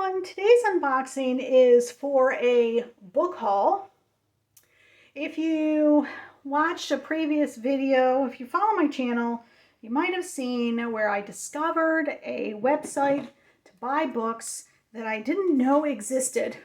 everyone, today's unboxing is for a book haul. If you watched a previous video, if you follow my channel, you might have seen where I discovered a website to buy books that I didn't know existed.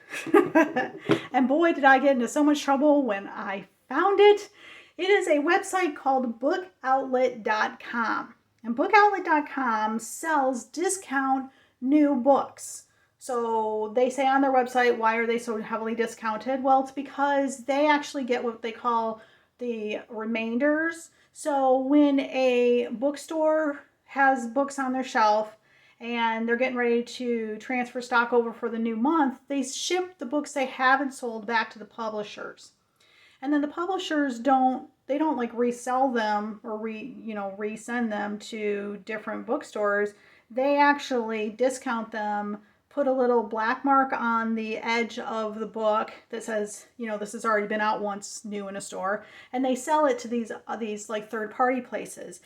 And boy, did I get into so much trouble when I found it. It is a website called bookoutlet.com. And bookoutlet.com sells discount new books. So they say on their website, why are they so heavily discounted? Well, it's because they actually get what they call the remainders. So when a bookstore has books on their shelf and they're getting ready to transfer stock over for the new month, they ship the books they haven't sold back to the publishers. And then the publishers don't like resell them or resend them to different bookstores. They actually discount them, put a little black mark on the edge of the book that says, this has already been out once new in a store, and they sell it to these like third-party places,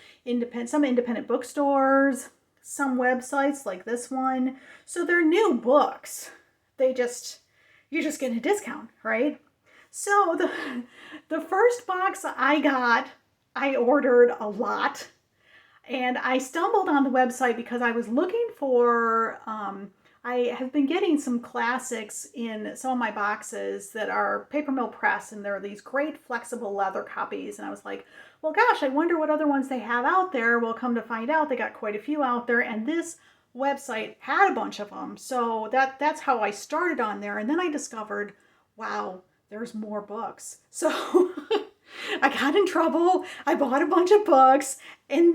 some independent bookstores, some websites like this one. So they're new books. You're just getting a discount, right? So the first box I got, I ordered a lot. And I stumbled on the website because I was looking for, I have been getting some classics in some of my boxes that are paper mill press, and they're these great flexible leather copies. And I was like, well, gosh, I wonder what other ones they have out there. Well, come to find out, they got quite a few out there, and this website had a bunch of them. So that's how I started on there. And then I discovered, wow, there's more books. So I got in trouble. I bought a bunch of books, and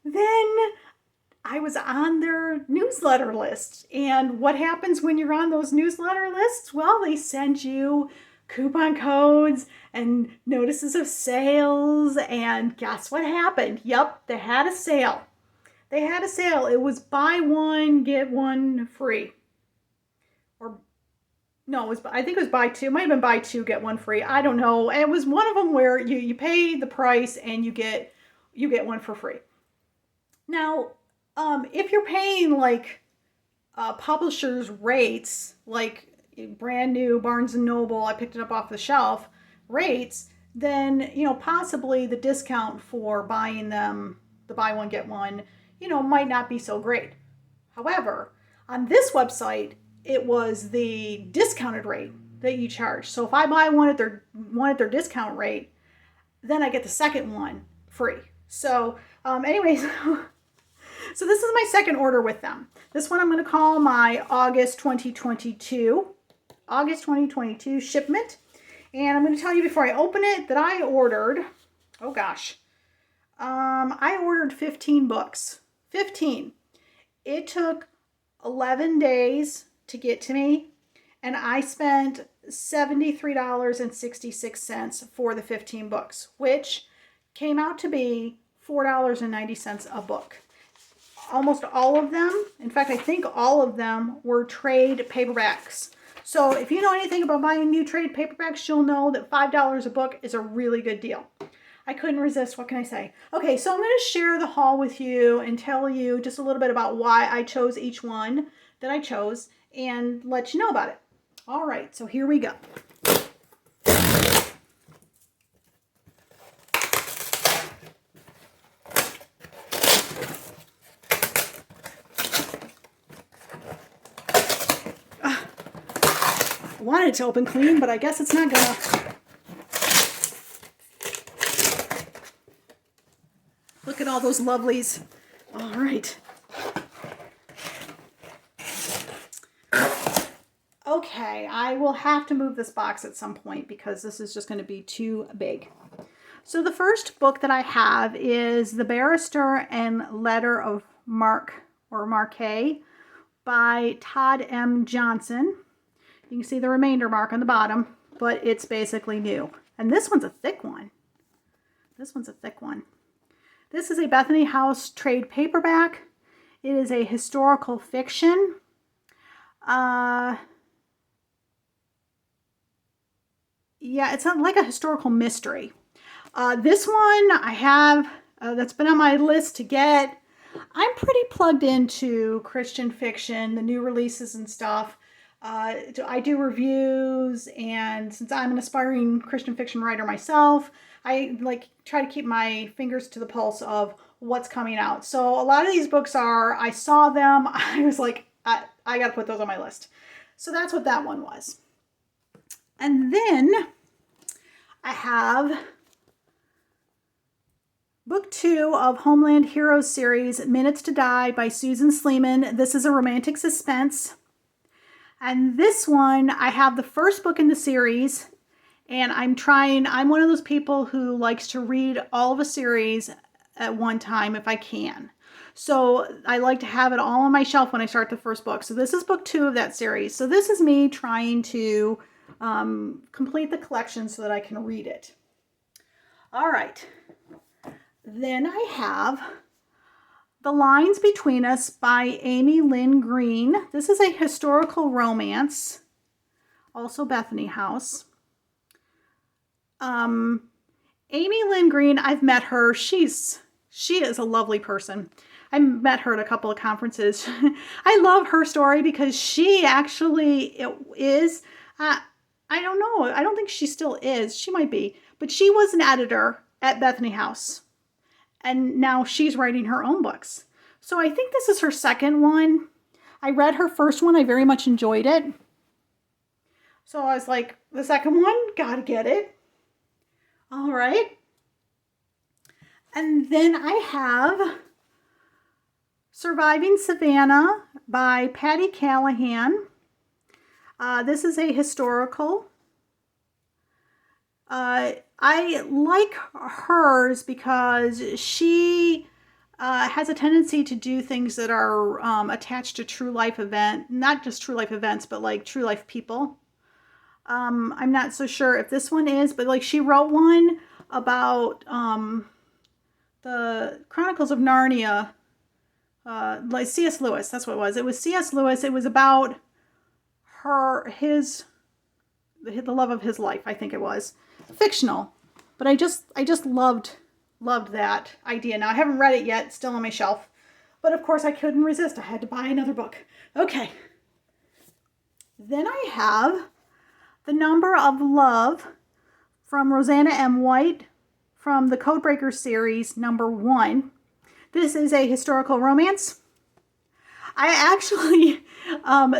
then I was on their newsletter list. And what happens when you're on those newsletter lists? Well, they send you coupon codes and notices of sales. And guess what happened? Yep, they had a sale. They had a sale. It was buy one, get one free. No, I think it was buy two. It might have been buy two, get one free. I don't know. It was one of them where you pay the price and you get one for free. Now, if you're paying like publishers' rates, like brand new Barnes & Noble, I picked it up off the shelf, rates, then, possibly the discount for buying them, the buy one, get one, might not be so great. However, on this website, it was the discounted rate that you charge. So if I buy one at their discount rate, then I get the second one free. So anyways, so this is my second order with them. This one I'm going to call my August 2022 shipment. And I'm going to tell you before I open it that I ordered, oh gosh, I ordered 15 books. 15. It took 11 days to get to me, and I spent $73.66 for the 15 books, which came out to be $4.90 a book. Almost all of them, in fact, I think all of them were trade paperbacks. So if you know anything about buying new trade paperbacks, you'll know that $5 a book is a really good deal. I couldn't resist. What can I say? Okay, so I'm going to share the haul with you and tell you just a little bit about why I chose each one that I chose and let you know about it. All right, so here we go. I wanted it to open clean, but I guess it's not gonna. Look at all those lovelies. All right. Okay, I will have to move this box at some point because this is just going to be too big. So the first book that I have is The Barrister and Letter of Marquet by Todd M. Johnson. You can see the remainder mark on the bottom, but it's basically new. And this one's a thick one. This one's a thick one. This is a Bethany House trade paperback. It is a historical fiction. Yeah, it's like a historical mystery. This one I have, that's been on my list to get. I'm pretty plugged into Christian fiction, the new releases and stuff. I do reviews, and since I'm an aspiring Christian fiction writer myself, I like try to keep my fingers to the pulse of what's coming out. So a lot of these books are, I saw them, I was like, I got to put those on my list. So that's what that one was. And then I have Book 2 of Homeland Heroes series, Minutes to Die by Susan Sleeman. This is a romantic suspense. And this one, I have the first book in the series, and I'm one of those people who likes to read all of a series at one time if I can. So I like to have it all on my shelf when I start the first book. So this is book 2 of that series. So this is me trying to complete the collection so that I can read it. All right. Then I have The Lines Between Us by Amy Lynn Green. This is a historical romance, also Bethany House. Amy Lynn Green, I've met her. She is a lovely person. I met her at a couple of conferences. I love her story because she actually is, I don't know, I don't think she still is. She might be, but she was an editor at Bethany House. And now she's writing her own books. So I think this is her second one. I read her first one. I very much enjoyed it. So I was like, the second one, gotta get it. All right. And then I have Surviving Savannah by Patty Callahan. This is a historical. I like hers because she has a tendency to do things that are attached to true life not just true life events, but like true life people. I'm not so sure if this one is, but like she wrote one about the Chronicles of Narnia, like C.S. Lewis, that's what it was. It was C.S. Lewis. It was about the love of his life, I think it was. Fictional, but I just loved that idea. Now I haven't read it yet, it's still on my shelf, but of course I couldn't resist. I had to buy another book. Okay. Then I have The Number of Love from Rosanna M. White from the Codebreaker series, number 1. This is a historical romance. I actually,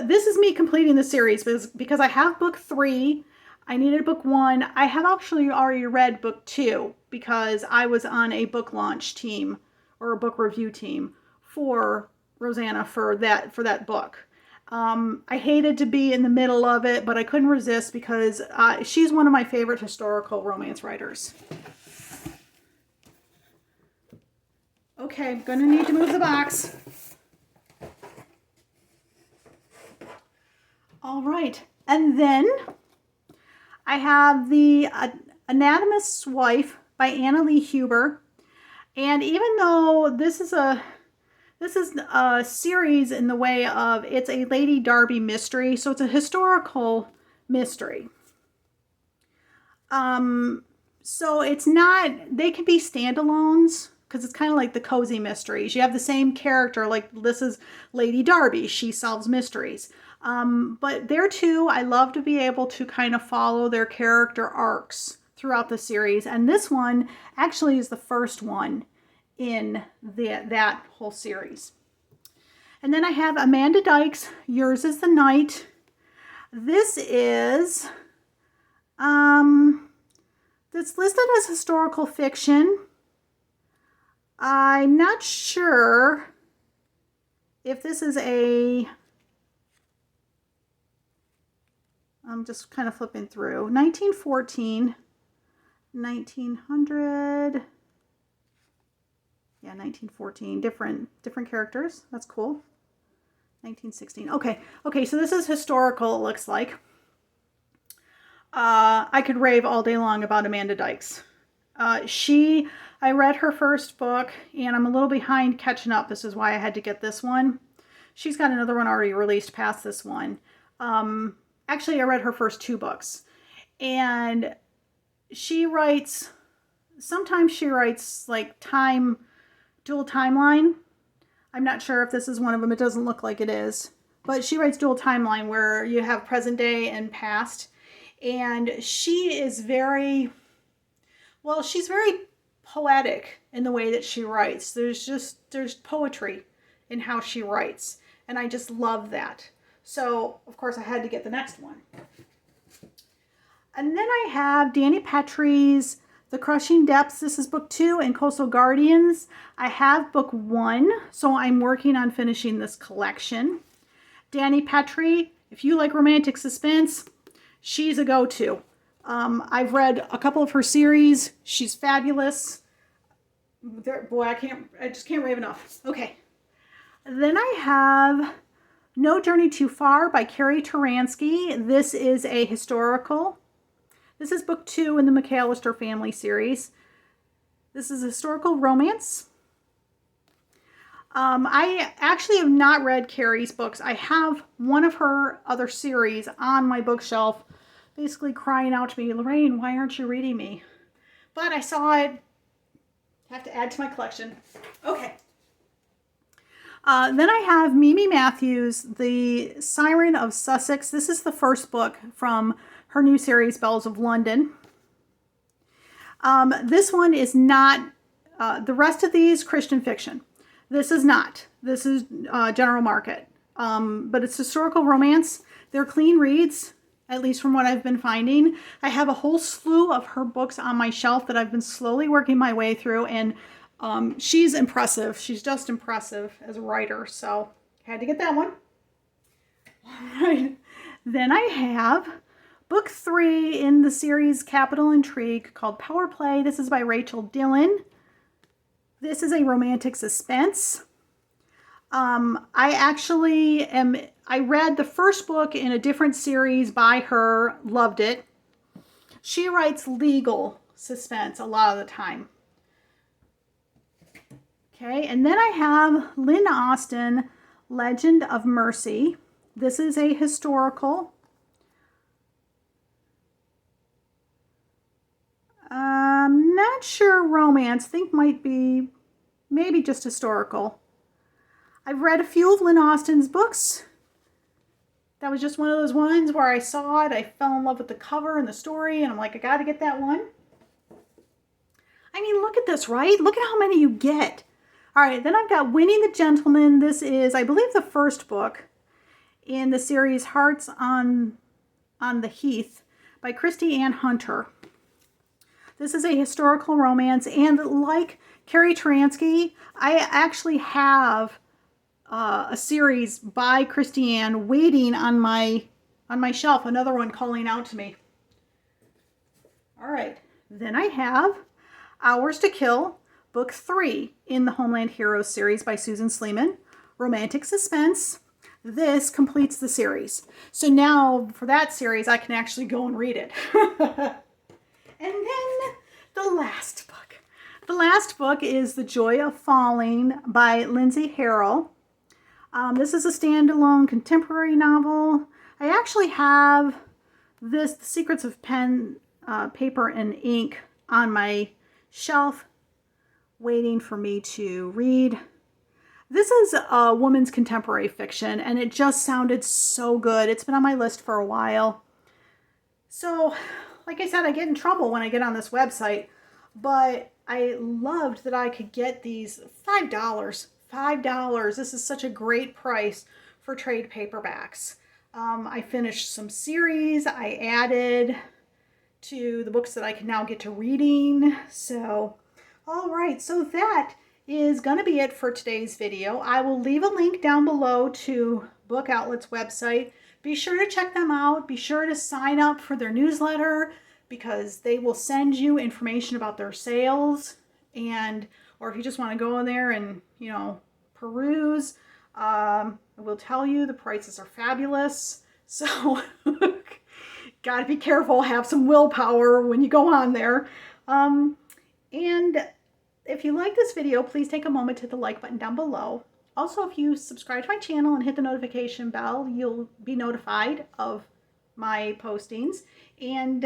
this is me completing the series because I have book 3. I needed book 1. I have actually already read book 2 because I was on a book launch team or a book review team for Rosanna for that book. I hated to be in the middle of it, but I couldn't resist because she's one of my favorite historical romance writers. Okay, I'm going to need to move the box. All right, and then I have The Anatomist's Wife by Anna Lee Huber. And even though this is a series in the way of, it's a Lady Darby mystery, so it's a historical mystery. So it's not, they can be standalones because it's kind of like the cozy mysteries. You have the same character, like this is Lady Darby, she solves mysteries. But there too, I love to be able to kind of follow their character arcs throughout the series. And this one actually is the first one in that whole series. And then I have Amanda Dykes, Yours is the Night. This is, it's listed as historical fiction. I'm not sure if this is I'm just kind of flipping through. 1914, 1900, yeah, 1914, different characters. That's cool. 1916. Okay, so this is historical, it looks like. I could rave all day long about Amanda Dykes. I read her first book, and I'm a little behind catching up. This is why I had to get this one. She's got another one already released past this one. Actually, I read her first 2 books. And sometimes she writes like dual timeline. I'm not sure if this is one of them. It doesn't look like it is. But she writes dual timeline where you have present day and past. And she is very, well, she's very poetic in the way that she writes. There's poetry in how she writes. And I just love that. So, of course, I had to get the next one. And then I have Danny Petrie's The Crushing Depths. This is book 2, and Coastal Guardians. I have book 1, so I'm working on finishing this collection. Danny Petrie, if you like romantic suspense, she's a go-to. I've read a couple of her series. She's fabulous. Boy, I just can't rave enough. Okay. Then I have No Journey Too Far by Carrie Taransky. This is a historical. This is book 2 in the McAllister family series. This is a historical romance. I actually have not read Carrie's books. I have one of her other series on my bookshelf, basically crying out to me, Lorraine, why aren't you reading me? But I saw it. Have to add to my collection. Okay. Then I have Mimi Matthews, The Siren of Sussex. This is the first book from her new series, Bells of London. This one is not, the rest of these, Christian fiction. This is not. This is general market. But it's historical romance. They're clean reads, at least from what I've been finding. I have a whole slew of her books on my shelf that I've been slowly working my way through, and she's impressive. She's just impressive as a writer, so had to get that one. All right. Then I have book 3 in the series Capital Intrigue called Power Play. This is by Rachel Dillon. This is a romantic suspense. I read the first book in a different series by her, loved it. She writes legal suspense a lot of the time. Okay, and then I have Lynn Austen, Legend of Mercy. This is a historical. I'm not sure romance. Think might be maybe just historical. I've read a few of Lynn Austen's books. That was just one of those ones where I saw it, I fell in love with the cover and the story, and I'm like, I got to get that one. I mean, look at this, right? Look at how many you get. All right, then I've got Winnie the Gentleman. This is, I believe, the first book in the series Hearts on the Heath by Christie Ann Hunter. This is a historical romance, and like Carrie Taransky, I actually have a series by Christie Ann waiting on my shelf, another one calling out to me. All right, then I have Hours to Kill, book 3 in the Homeland Heroes series by Susan Sleeman, romantic suspense. This completes the series. So now for that series, I can actually go and read it. And then the last book. The last book is The Joy of Falling by Lindsay Harrell. This is a standalone contemporary novel. I actually have this, The Secrets of Pen, Paper, and Ink on my shelf waiting for me to read. This is a woman's contemporary fiction, and it just sounded so good. It's been on my list for a while. So, like I said, I get in trouble when I get on this website, but I loved that I could get these $5. $5. This is such a great price for trade paperbacks. I finished some series. I added to the books that I can now get to reading. So, all right. So that is going to be it for today's video. I will leave a link down below to Book Outlet's website. Be sure to check them out. Be sure to sign up for their newsletter because they will send you information about their sales, and or if you just want to go in there and, you know, peruse, I will tell you the prices are fabulous. So got to be careful, have some willpower when you go on there. And if you like this video, please take a moment to hit the like button down below. Also, if you subscribe to my channel and hit the notification bell, you'll be notified of my postings. And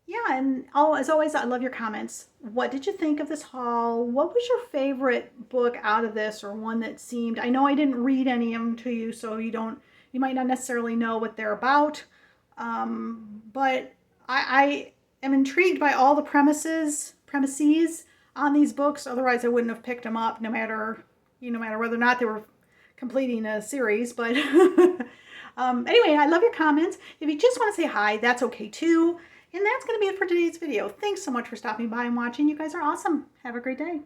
Yeah, and as always, I love your comments. What did you think of this haul? What was your favorite book out of this, or one that seemed, I know I didn't read any of them to you, so you might not necessarily know what they're about. But I am intrigued by all the premises on these books. Otherwise, I wouldn't have picked them up, no matter whether or not they were completing a series. But anyway, I love your comments. If you just want to say hi, that's okay too. And that's going to be it for today's video. Thanks so much for stopping by and watching. You guys are awesome. Have a great day.